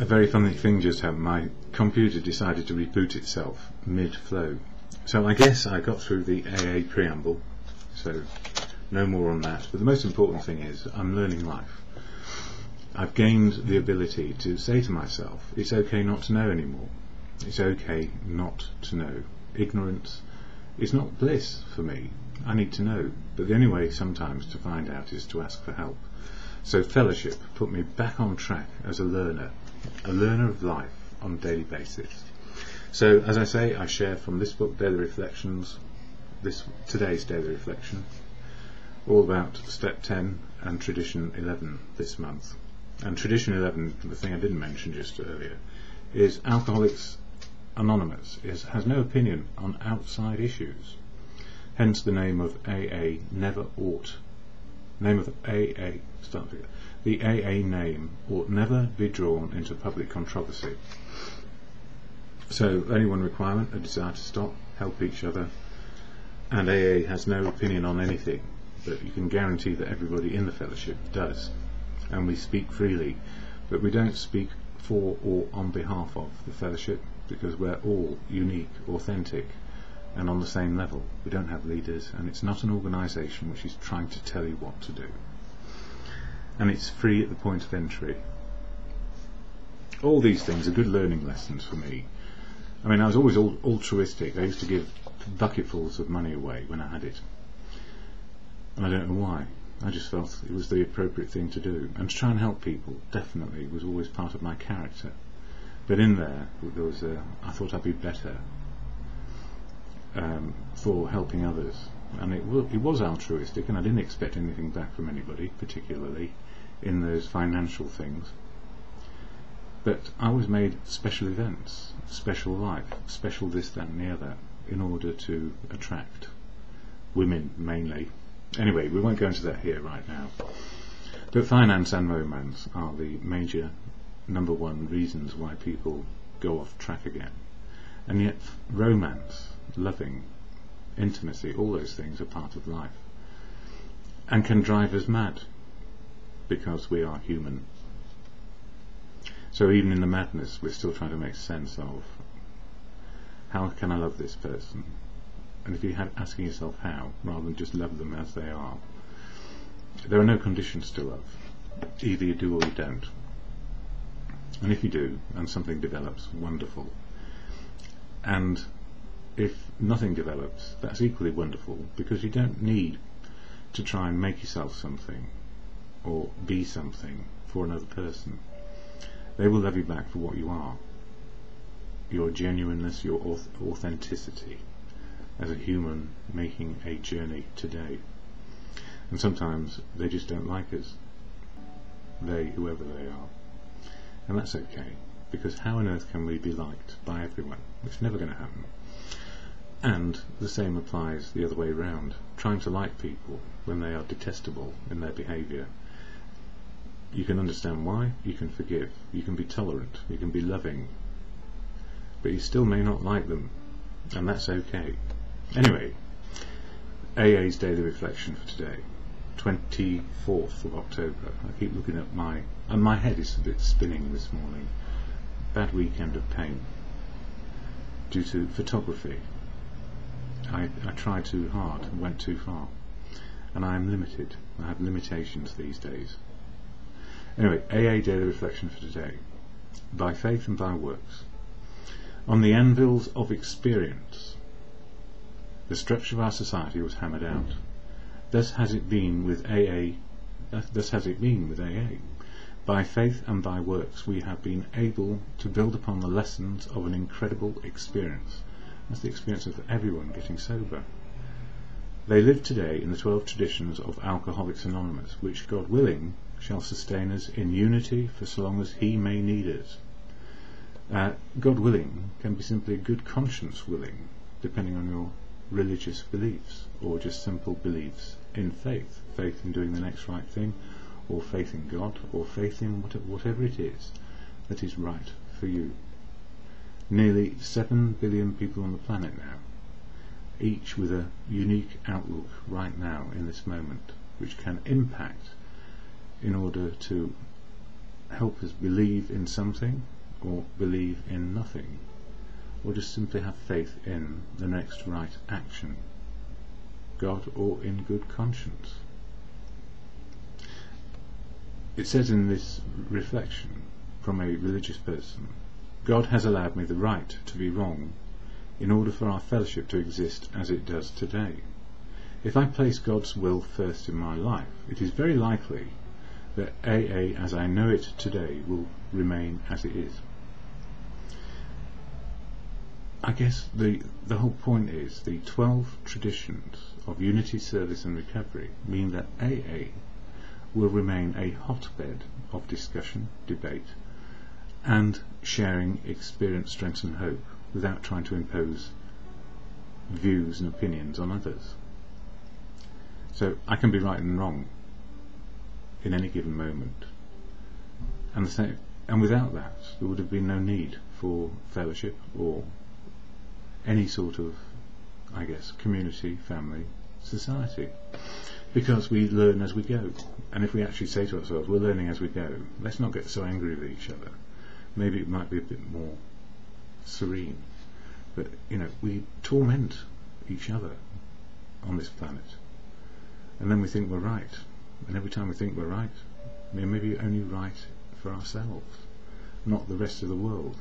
A very funny thing just happened. My computer decided to reboot itself mid-flow. So I guess I got through the AA preamble, so no more on that. But the most important thing is I'm learning life. I've gained the ability to say to myself, it's okay not to know anymore. It's okay not to know. Ignorance is not bliss for me. I need to know. But the only way sometimes to find out is to ask for help. So fellowship put me back on track as a learner of life on a daily basis. So as I say, I share from this book, Daily Reflections, today's Daily Reflection, all about Step 10 and Tradition 11 this month. And Tradition 11, the thing I didn't mention just earlier, is Alcoholics Anonymous has no opinion on outside issues. Hence the name of AA never ought. The AA name ought never be drawn into public controversy. So only one requirement, a desire to stop, help each other, and AA has no opinion on anything, but you can guarantee that everybody in the fellowship does. And we speak freely, but we don't speak for or on behalf of the fellowship, because we're all unique, authentic, and on the same level. We don't have leaders, and it's not an organisation which is trying to tell you what to do. And it's free at the point of entry. All these things are good learning lessons for me. I mean, I was always altruistic. I used to give bucketfuls of money away when I had it. And I don't know why. I just felt it was the appropriate thing to do. And to try and help people, definitely, was always part of my character. But in there was I thought I'd be better for helping others. And it was altruistic, and I didn't expect anything back from anybody, particularly in those financial things. But I was made special events, special life, special this, that and the other, in order to attract women mainly. Anyway, we won't go into that here right now. But finance and romance are the major number one reasons why people go off track again. And yet romance, loving, intimacy, all those things are part of life and can drive us mad because we are human. So even in the madness we're still trying to make sense of how can I love this person, and if you're asking yourself how rather than just love them as they are, there are no conditions to love. Either you do or you don't, and if you do and something develops, wonderful, and if nothing develops, that's equally wonderful, because you don't need to try and make yourself something or be something for another person. They will love you back for what you are, your genuineness, your authenticity as a human making a journey today. And sometimes they just don't like us, whoever they are, and that's okay, because how on earth can we be liked by everyone? It's never going to happen. And the same applies the other way around. Trying to like people when they are detestable in their behaviour. You can understand why, you can forgive, you can be tolerant, you can be loving, but you still may not like them, and that's okay. Anyway, AA's Daily Reflection for today, 24th of October. I keep looking at my head is a bit spinning this morning. Bad weekend of pain due to photography. I tried too hard and went too far, and I am limited. I have limitations these days. Anyway, AA Daily Reflection for today. By faith and by works. On the anvils of experience, the structure of our society was hammered out. Thus has it been with AA. By faith and by works, we have been able to build upon the lessons of an incredible experience. That's the experience of everyone getting sober. They live today in the 12 traditions of Alcoholics Anonymous, which, God willing, shall sustain us in unity for so long as He may need us. God willing can be simply good conscience willing, depending on your religious beliefs, or just simple beliefs in faith. Faith in doing the next right thing, or faith in God, or faith in whatever it is that is right for you. Nearly 7 billion people on the planet now, each with a unique outlook right now in this moment, which can impact in order to help us believe in something or believe in nothing, or just simply have faith in the next right action, God or in good conscience. It says in this reflection from a religious person, God has allowed me the right to be wrong in order for our fellowship to exist as it does today. If I place God's will first in my life, it is very likely that AA as I know it today will remain as it is. I guess the whole point is the 12 traditions of unity, service and recovery mean that AA will remain a hotbed of discussion, debate and sharing experience, strengths and hope without trying to impose views and opinions on others. So I can be right and wrong in any given moment, and without that there would have been no need for fellowship or any sort of, I guess, community, family, society, because we learn as we go. And if we actually say to ourselves, we're learning as we go, let's not get so angry with each other. Maybe it might be a bit more serene, but we torment each other on this planet, and then we think we're right, and every time we think we're right, we're maybe only right for ourselves, not the rest of the world.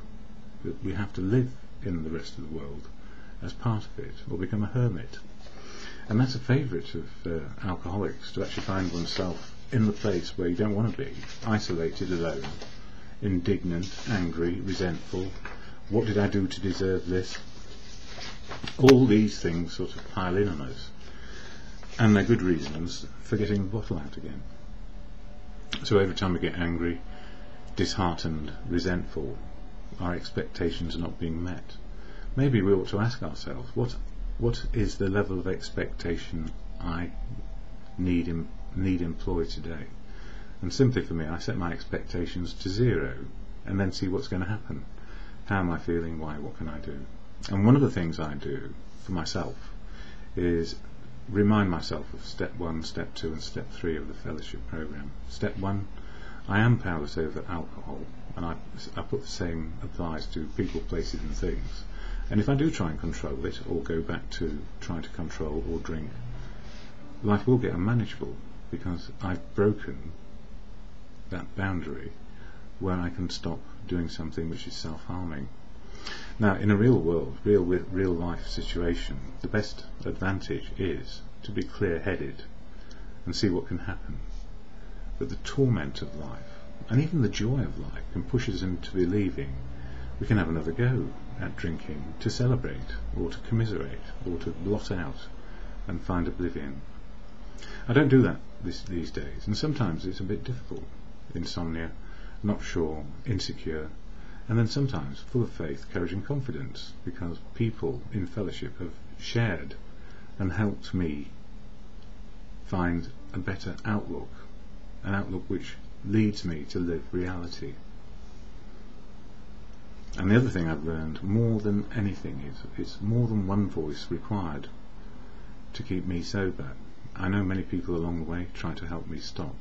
That we have to live in the rest of the world as part of it, or become a hermit. And that's a favourite of alcoholics, to actually find oneself in the place where you don't want to be, isolated, alone, indignant, angry, resentful. What did I do to deserve this? All these things sort of pile in on us, and they're good reasons for getting the bottle out again. So every time we get angry, disheartened, resentful, our expectations are not being met. Maybe we ought to ask ourselves, what is the level of expectation I need employ today? And simply for me, I set my expectations to 0 and then see what's going to happen. How am I feeling? Why? What can I do? And one of the things I do for myself is remind myself of step 1, step 2 and step 3 of the fellowship program. Step 1, I am powerless over alcohol, and I put the same applies to people, places and things. And if I do try and control it, or go back to trying to control or drink, life will get unmanageable, because I've broken that boundary where I can stop doing something which is self-harming. Now, in a real world, real life situation, the best advantage is to be clear-headed and see what can happen. But the torment of life, and even the joy of life, can push us into believing we can have another go at drinking to celebrate, or to commiserate, or to blot out and find oblivion. I don't do that these days, and sometimes it's a bit difficult. Insomnia, not sure, insecure, and then sometimes full of faith, courage and confidence, because people in fellowship have shared and helped me find a better outlook, an outlook which leads me to live reality. And the other thing I've learned more than anything is it's more than one voice required to keep me sober. I know many people along the way try to help me stop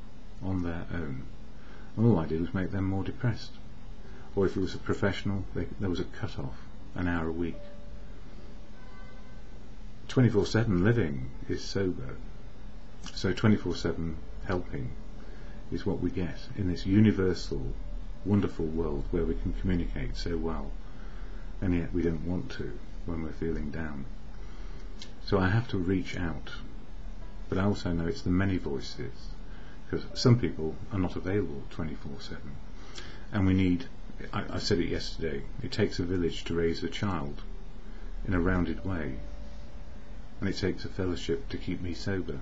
on their own, and all I did was make them more depressed. Or if it was a professional, there was a cut-off, an hour a week. 24/7 living is sober, so 24/7 helping is what we get in this universal, wonderful world where we can communicate so well, and yet we don't want to when we're feeling down. So I have to reach out, but I also know it's the many voices, because some people are not available 24/7, and we need, I said it yesterday, it takes a village to raise a child in a rounded way, and it takes a fellowship to keep me sober.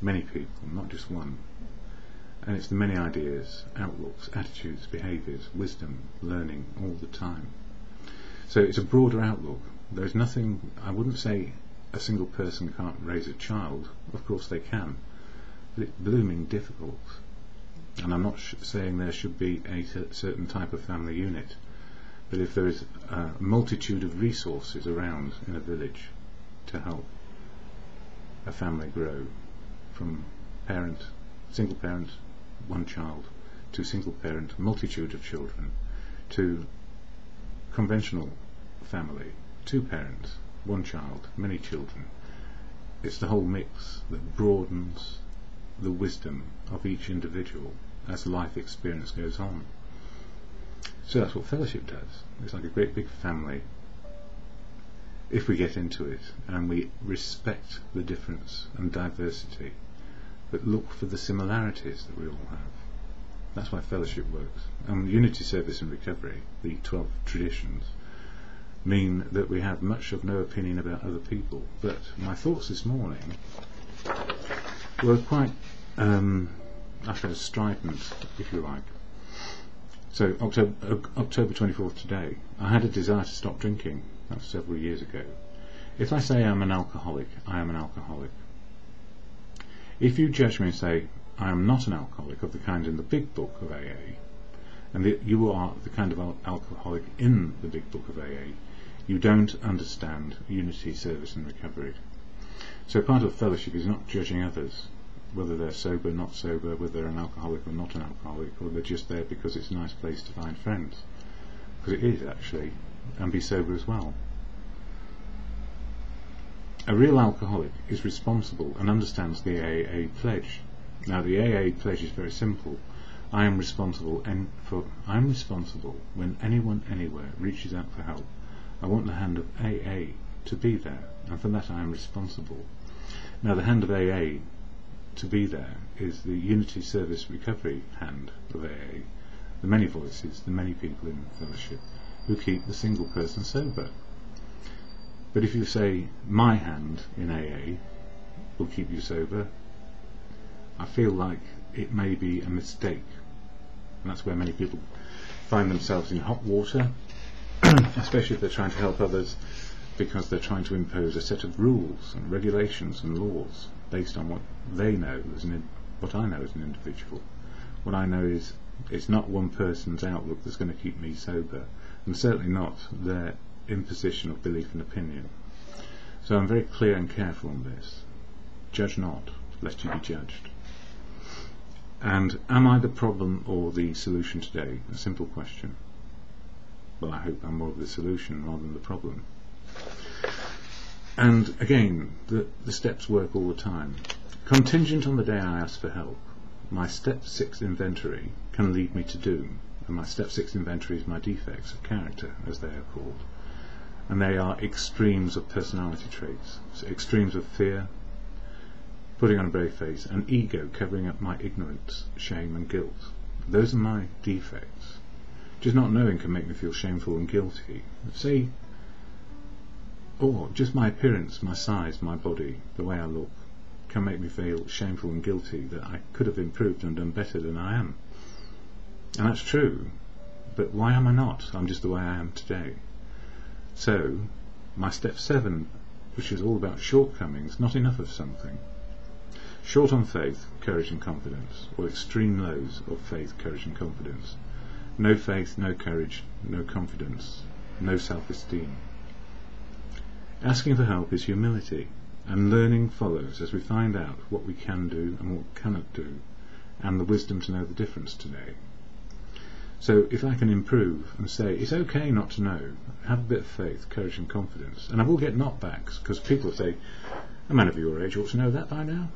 Many people, not just one. And it's the many ideas, outlooks, attitudes, behaviours, wisdom, learning all the time. So it's a broader outlook. There's nothing, I wouldn't say a single person can't raise a child. Of course they can, but it's blooming difficult. And I'm not saying there should be a certain type of family unit, but if there is a multitude of resources around in a village to help a family grow from single parent, one child, to single parent, multitude of children, to conventional family, 2 parents, 1 child, many children. It's the whole mix that broadens the wisdom of each individual as life experience goes on. So that's what fellowship does. It's like a great big family if we get into it and we respect the difference and diversity, but look for the similarities that we all have. That's why fellowship works. And unity, service and recovery, the 12 traditions, mean that we have much of no opinion about other people. But my thoughts this morning were quite strident, if you like. So October 24th today, I had a desire to stop drinking. That was several years ago. If I say I'm an alcoholic, I am an alcoholic. If you judge me and say I am not an alcoholic of the kind in the big book of AA, and that you are the kind of alcoholic in the big book of AA, you don't understand unity, service and recovery. So part of fellowship is not judging others, whether they're sober, not sober, whether they're an alcoholic or not an alcoholic, or they're just there because it's a nice place to find friends. Because it is actually, and be sober as well. A real alcoholic is responsible and understands the AA pledge. Now the AA pledge is very simple. I am responsible when anyone anywhere reaches out for help. I want the hand of AA to be there, and for that I am responsible. Now the hand of AA to be there is the unity, service, recovery hand of AA, the many voices, the many people in fellowship who keep the single person sober. But if you say my hand in AA will keep you sober, I feel like it may be a mistake, and that's where many people find themselves in hot water, especially if they're trying to help others, because they're trying to impose a set of rules and regulations and laws based on what they know what I know as an individual. What I know is it's not one person's outlook that's going to keep me sober, and certainly not their imposition of belief and opinion. So I'm very clear and careful on this. Judge not, lest you be judged. And am I the problem or the solution today? A simple question. Well, I hope I'm more of the solution rather than the problem. And again, the steps work all the time. Contingent on the day I ask for help, my step 6 inventory can lead me to doom. And my step 6 inventory is my defects of character, as they are called. And they are extremes of personality traits. So extremes of fear, putting on a brave face, and ego covering up my ignorance, shame and guilt. Those are my defects. Just not knowing can make me feel shameful and guilty. Say, or just my appearance, my size, my body, the way I look, can make me feel shameful and guilty that I could have improved and done better than I am. And that's true, but why am I not? I'm just the way I am today. So, my step 7, which is all about shortcomings, not enough of something. Short on faith, courage and confidence, or extreme lows of faith, courage and confidence. No faith, no courage, no confidence, no self-esteem. Asking for help is humility, and learning follows as we find out what we can do and what we cannot do, and the wisdom to know the difference today. So if I can improve and say, it's okay not to know, have a bit of faith, courage and confidence, and I will get knockbacks, because people say, a man of your age ought to know that by now.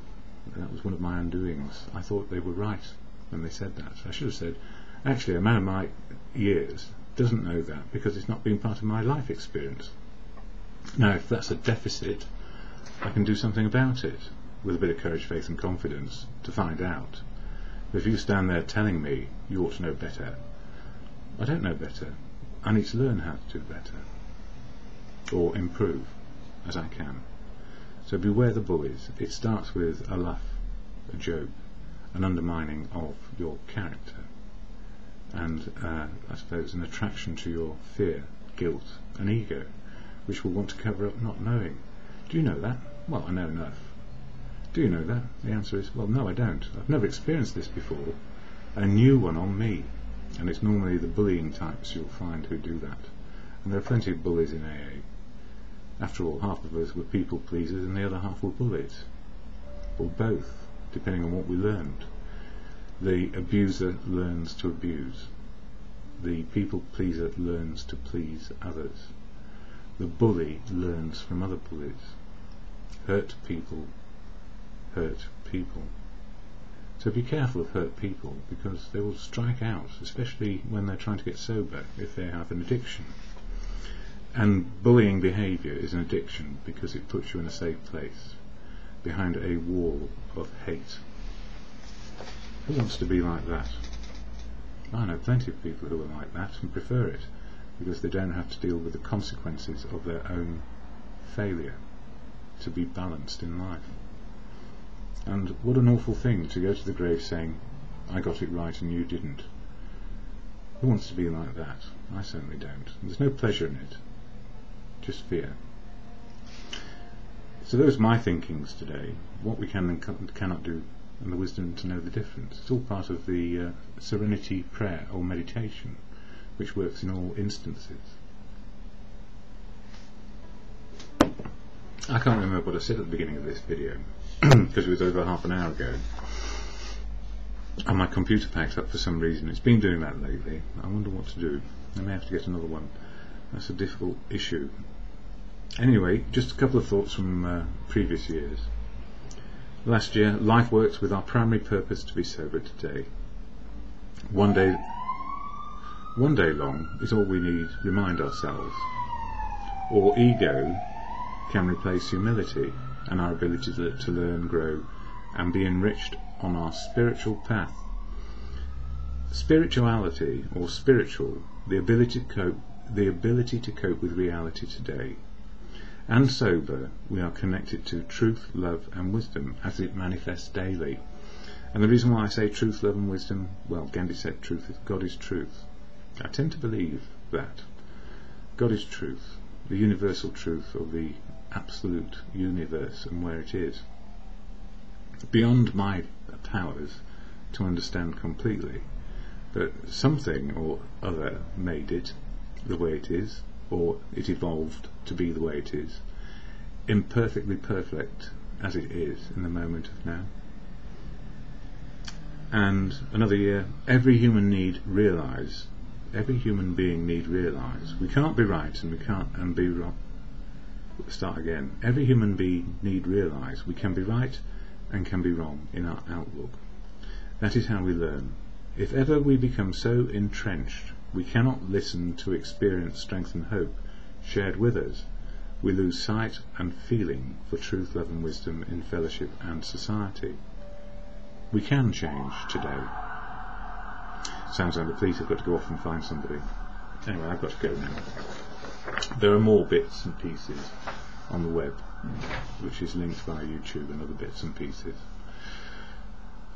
And that was one of my undoings. I thought they were right when they said that. I should have said, actually a man of my years doesn't know that because it's not been part of my life experience. Now if that's a deficit, I can do something about it with a bit of courage, faith and confidence to find out. But if you stand there telling me you ought to know better, I don't know better. I need to learn how to do better, or improve as I can. So beware the bullies. It starts with a laugh, a joke, an undermining of your character, and I suppose an attraction to your fear, guilt and ego, which will want to cover up not knowing. Do you know that? Well, I know enough. Do you know that? The answer is, well, no, I don't. I've never experienced this before. A new one on me. And it's normally the bullying types you'll find who do that. And there are plenty of bullies in AA. After all, half of us were people pleasers and the other half were bullies. Or both, depending on what we learned. The abuser learns to abuse. The people pleaser learns to please others. The bully learns from other bullies. Hurt people hurt people. So be careful of hurt people, because they will strike out, especially when they're trying to get sober, if they have an addiction. And bullying behaviour is an addiction because it puts you in a safe place, behind a wall of hate. Who wants to be like that? I know plenty of people who are like that and prefer it, because they don't have to deal with the consequences of their own failure to be balanced in life. And what an awful thing to go to the grave saying, I got it right and you didn't. Who wants to be like that? I certainly don't. There's no pleasure in it, just fear. So those are my thinkings today, what we can and cannot do, and the wisdom to know the difference. It's all part of the Serenity Prayer or meditation, which works in all instances. I can't remember what I said at the beginning of this video, because it was over half an hour ago, and my computer packed up for some reason. It's been doing that lately. I wonder what to do. I may have to get another one. That's a difficult issue. Anyway, just a couple of thoughts from previous years. Last year, life works with our primary purpose to be sober today. One day long is all we need, remind ourselves. Or ego can replace humility and our ability to learn, grow, and be enriched on our spiritual path. Spirituality, or spiritual, the ability to cope with reality today. And sober, we are connected to truth, love, and wisdom as it manifests daily. And the reason why I say truth, love, and wisdom, well, Gandhi said truth is God is truth. I tend to believe that God is truth, the universal truth of the absolute universe and where it is, beyond my powers to understand completely, but something or other made it the way it is, or it evolved to be the way it is, imperfectly perfect as it is in the moment of now. And another year, every human being need realise we can't be right and we can't be wrong. Start again. Every human being need realise we can be right and can be wrong in our outlook. That is how we learn. If ever we become so entrenched we cannot listen to experience, strength and hope shared with us, we lose sight and feeling for truth, love and wisdom in fellowship and society. We can change today. Sounds like the police have got to go off and find somebody. Anyway, I've got to go now. There are more bits and pieces on the web, which is linked via YouTube and other bits and pieces.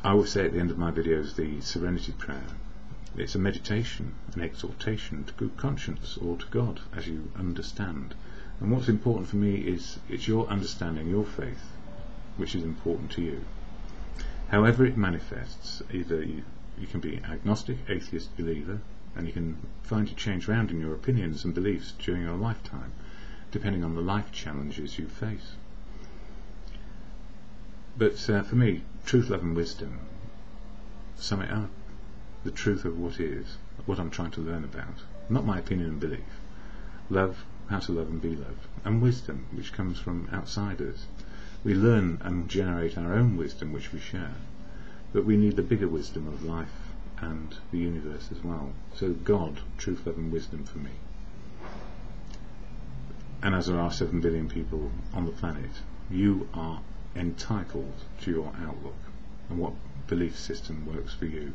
I always say at the end of my videos the Serenity Prayer. It's a meditation, an exhortation to good conscience or to God as you understand. And what's important for me is it's your understanding, your faith, which is important to you. However it manifests, either you can be agnostic, atheist, believer, and you can find you change around in your opinions and beliefs during your lifetime, depending on the life challenges you face. But for me, truth, love and wisdom sum it up. The truth of what is, what I'm trying to learn about, not my opinion and belief. Love, how to love and be loved, and wisdom, which comes from outsiders. We learn and generate our own wisdom, which we share, but we need the bigger wisdom of life and the universe as well. So God, truth, love and wisdom for me. And as there are 7 billion people on the planet, you are entitled to your outlook and what belief system works for you.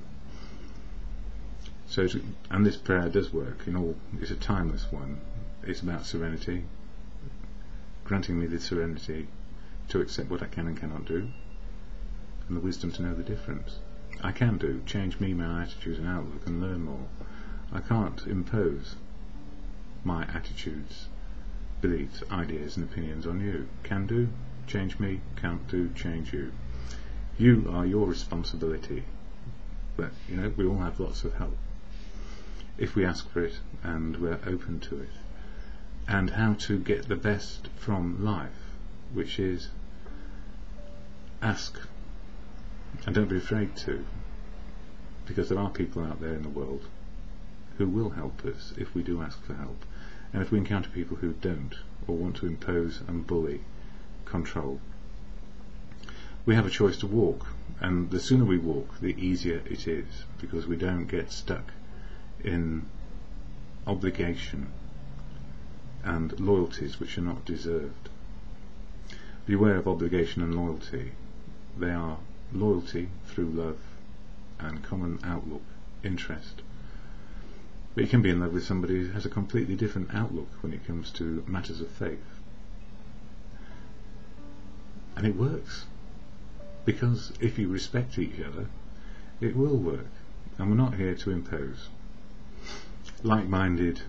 So, and this prayer does work in all. It's a timeless one. It's about serenity, granting me the serenity to accept what I can and cannot do, and the wisdom to know the difference. I can do, change me, my attitudes and outlook, and learn more. I can't impose my attitudes, beliefs, ideas and opinions on you. Can do, change me. Can't do, change you. You are your responsibility. But we all have lots of help if we ask for it and we're open to it. And how to get the best from life, which is ask and don't be afraid to. because there are people out there in the world who will help us if we do ask for help. And if we encounter people who don't, or want to impose and bully, control, we have a choice to walk, and the sooner we walk, the easier it is, because we don't get stuck in obligation and loyalties which are not deserved. Beware of obligation and loyalty. They are loyalty through love and common outlook, interest. But you can be in love with somebody who has a completely different outlook when it comes to matters of faith. And it works. Because if you respect each other, it will work. And we're not here to impose. Like-minded,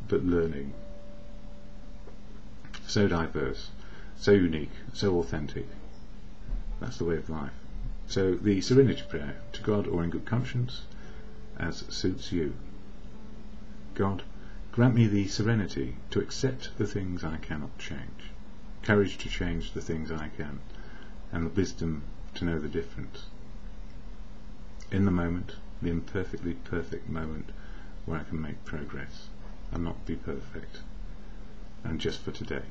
but learning. So diverse, so unique, so authentic. That's the way of life. So the Serenity Prayer, to God or in good conscience, as suits you. God, grant me the serenity to accept the things I cannot change, courage to change the things I can, and the wisdom to know the difference. In the moment, the imperfectly perfect moment where I can make progress and not be perfect, and just for today.